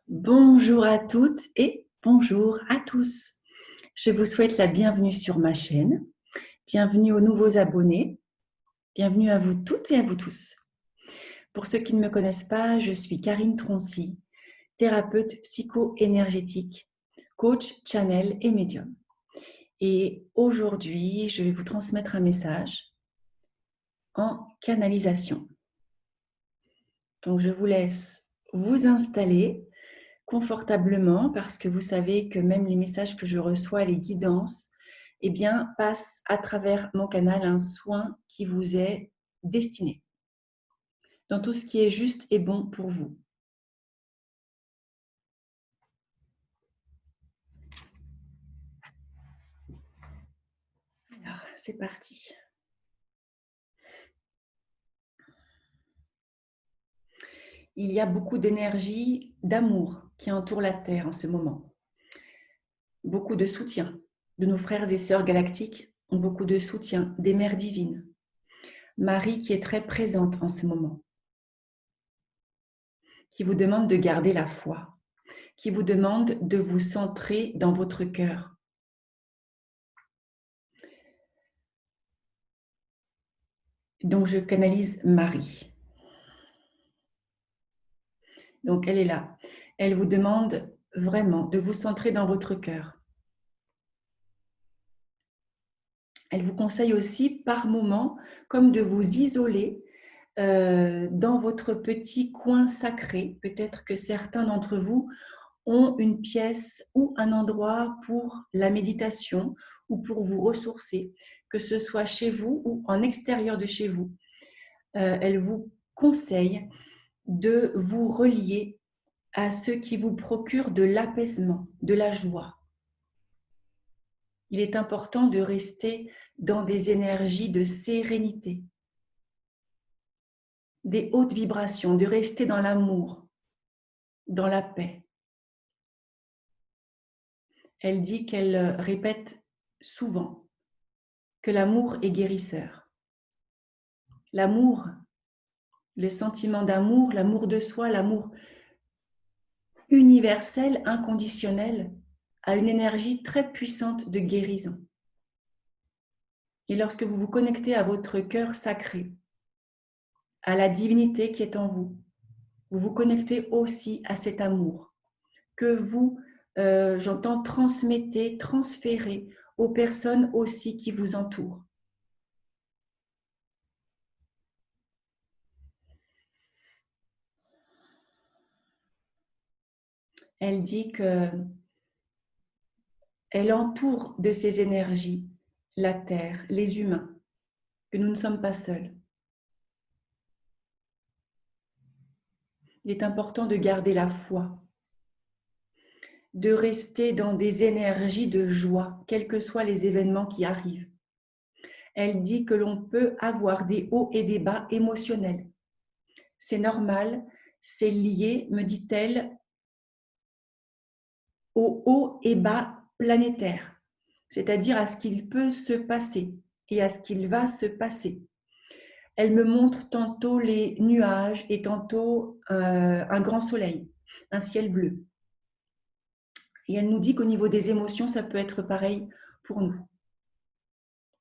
Bonjour à toutes et bonjour à tous. Je vous souhaite la bienvenue sur ma chaîne. Bienvenue aux nouveaux abonnés. Bienvenue à vous toutes et à vous tous. Pour ceux qui ne me connaissent pas, je suis Karine Troncy, thérapeute psycho-énergétique, coach, channel et médium. Et aujourd'hui, je vais vous transmettre un message en canalisation. Donc, je vous laisse vous installer confortablement parce que vous savez que même les messages que je reçois, les guidances, eh bien, passent à travers mon canal un soin qui vous est destiné dans tout ce qui est juste et bon pour vous. Alors, c'est parti. Il y a beaucoup d'énergie, d'amour qui entoure la Terre en ce moment. Beaucoup de soutien de nos frères et sœurs galactiques, ont beaucoup de soutien des mères divines. Marie qui est très présente en ce moment, qui vous demande de garder la foi, qui vous demande de vous centrer dans votre cœur. Donc, je canalise Marie. Donc, elle est là. Elle vous demande vraiment de vous centrer dans votre cœur. Elle vous conseille aussi par moments comme de vous isoler dans votre petit coin sacré. Peut-être que certains d'entre vous ont une pièce ou un endroit pour la méditation ou pour vous ressourcer, que ce soit chez vous ou en extérieur de chez vous. Elle vous conseille de vous relier à ce qui vous procure de l'apaisement, de la joie. Il est important de rester dans des énergies de sérénité, des hautes vibrations, de rester dans l'amour, dans la paix. Elle dit qu'elle répète souvent que l'amour est guérisseur. L'amour, le sentiment d'amour, l'amour de soi, l'amour universel, inconditionnel, a une énergie très puissante de guérison. Et lorsque vous vous connectez à votre cœur sacré, à la divinité qui est en vous, vous vous connectez aussi à cet amour que vous, j'entends, transmettez, transférez aux personnes aussi qui vous entourent. Elle dit que elle entoure de ces énergies la Terre, les humains, que nous ne sommes pas seuls. Il est important de garder la foi, de rester dans des énergies de joie, quels que soient les événements qui arrivent. Elle dit que l'on peut avoir des hauts et des bas émotionnels. C'est normal, c'est lié, me dit-elle, aux hauts et bas planétaires, c'est-à-dire à ce qu'il peut se passer et à ce qu'il va se passer. Elle me montre tantôt les nuages et tantôt un grand soleil, un ciel bleu. Et elle nous dit qu'au niveau des émotions, ça peut être pareil pour nous.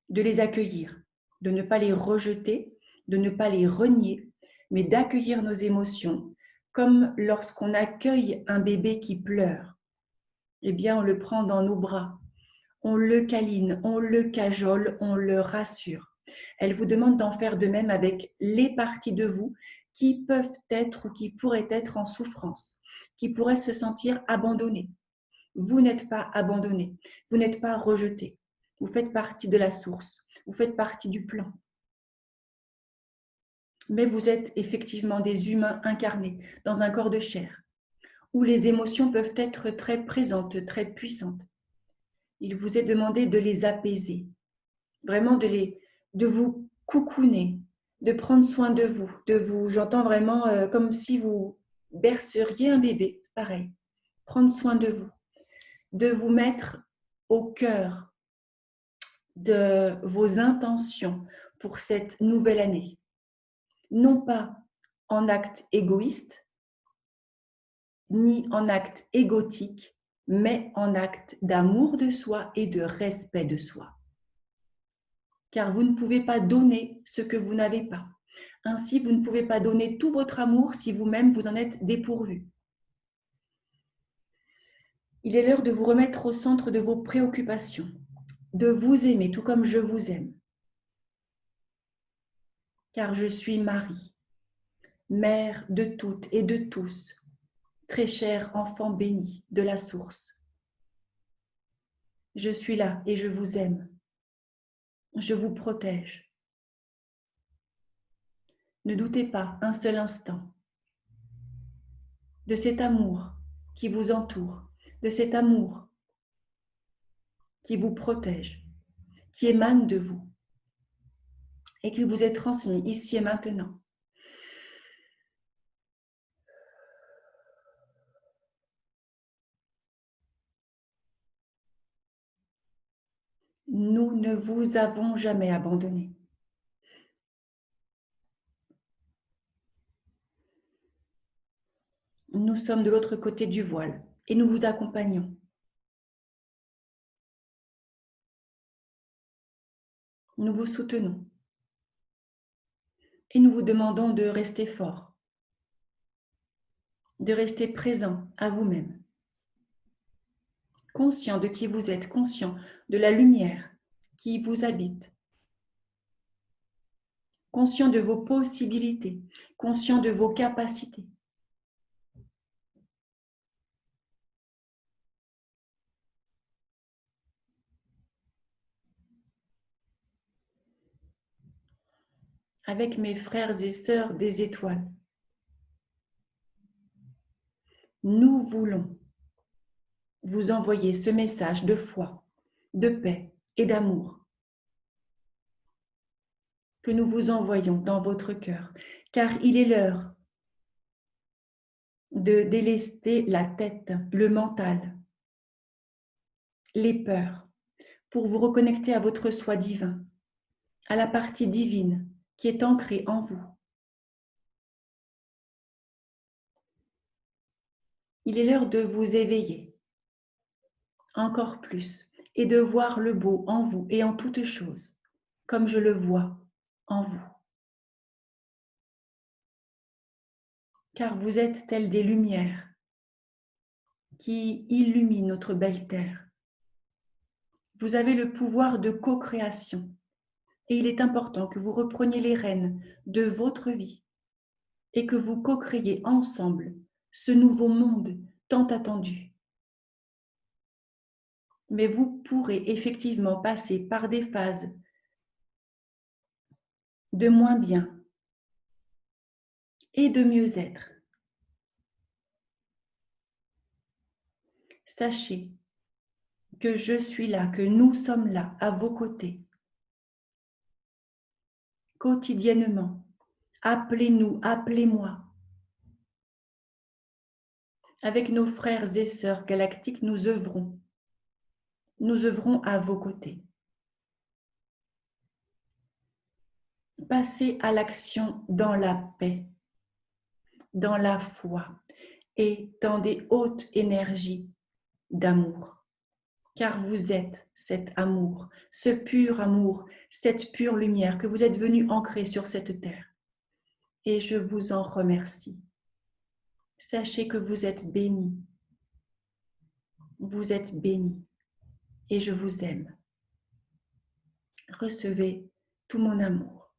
De les accueillir, de ne pas les rejeter, de ne pas les renier, mais d'accueillir nos émotions, comme lorsqu'on accueille un bébé qui pleure. Eh bien, on le prend dans nos bras, on le câline, on le cajole, on le rassure. Elle vous demande d'en faire de même avec les parties de vous qui peuvent être ou qui pourraient être en souffrance, qui pourraient se sentir abandonnées. Vous n'êtes pas abandonné, vous n'êtes pas rejeté. Vous faites partie de la source, vous faites partie du plan. Mais vous êtes effectivement des humains incarnés dans un corps de chair, où les émotions peuvent être très présentes, très puissantes. Il vous est demandé de les apaiser, vraiment de vous coucouner, de prendre soin de vous, j'entends vraiment comme si vous berceriez un bébé, pareil, prendre soin de vous mettre au cœur de vos intentions pour cette nouvelle année. Non pas en acte égoïste, ni en acte égotique, mais en acte d'amour de soi et de respect de soi. Car vous ne pouvez pas donner ce que vous n'avez pas. Ainsi, vous ne pouvez pas donner tout votre amour si vous-même vous en êtes dépourvu. Il est l'heure de vous remettre au centre de vos préoccupations, de vous aimer tout comme je vous aime. Car je suis Marie, mère de toutes et de tous, très cher enfant béni de la source. Je suis là et je vous aime. Je vous protège. Ne doutez pas un seul instant de cet amour qui vous entoure, de cet amour qui vous protège, qui émane de vous et qui vous est transmis ici et maintenant. Nous ne vous avons jamais abandonné. Nous sommes de l'autre côté du voile et nous vous accompagnons. Nous vous soutenons et nous vous demandons de rester fort, de rester présent à vous-même, conscient de qui vous êtes, conscient de la lumière qui vous habite, conscient de vos possibilités, conscient de vos capacités. Avec mes frères et sœurs des étoiles, nous voulons vous envoyer ce message de foi, de paix et d'amour que nous vous envoyons dans votre cœur, car il est l'heure de délester la tête, le mental, les peurs, pour vous reconnecter à votre soi divin, à la partie divine qui est ancrée en vous. Il est l'heure de vous éveiller encore plus et de voir le beau en vous et en toutes choses, comme je le vois en vous. Car vous êtes telles des lumières qui illuminent notre belle terre. Vous avez le pouvoir de co-création et il est important que vous repreniez les rênes de votre vie et que vous co-créiez ensemble ce nouveau monde tant attendu. Mais vous pourrez effectivement passer par des phases de moins bien et de mieux-être. Sachez que je suis là, que nous sommes là, à vos côtés, quotidiennement. Appelez-nous, appelez-moi. Avec nos frères et sœurs galactiques, nous œuvrons. Nous œuvrons à vos côtés. Passez à l'action dans la paix, dans la foi et dans des hautes énergies d'amour. Car vous êtes cet amour, ce pur amour, cette pure lumière que vous êtes venu ancrer sur cette terre. Et je vous en remercie. Sachez que vous êtes bénis. Vous êtes bénis et je vous aime. Recevez tout mon amour.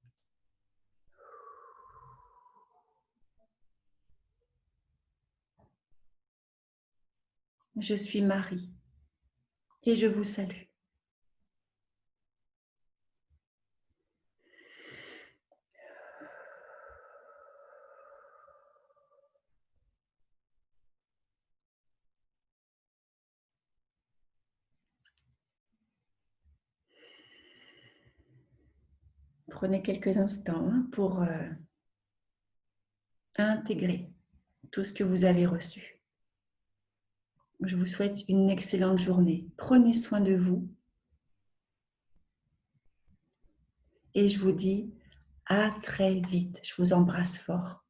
Je suis Marie et je vous salue. Prenez quelques instants pour intégrer tout ce que vous avez reçu. Je vous souhaite une excellente journée. Prenez soin de vous. Et je vous dis à très vite. Je vous embrasse fort.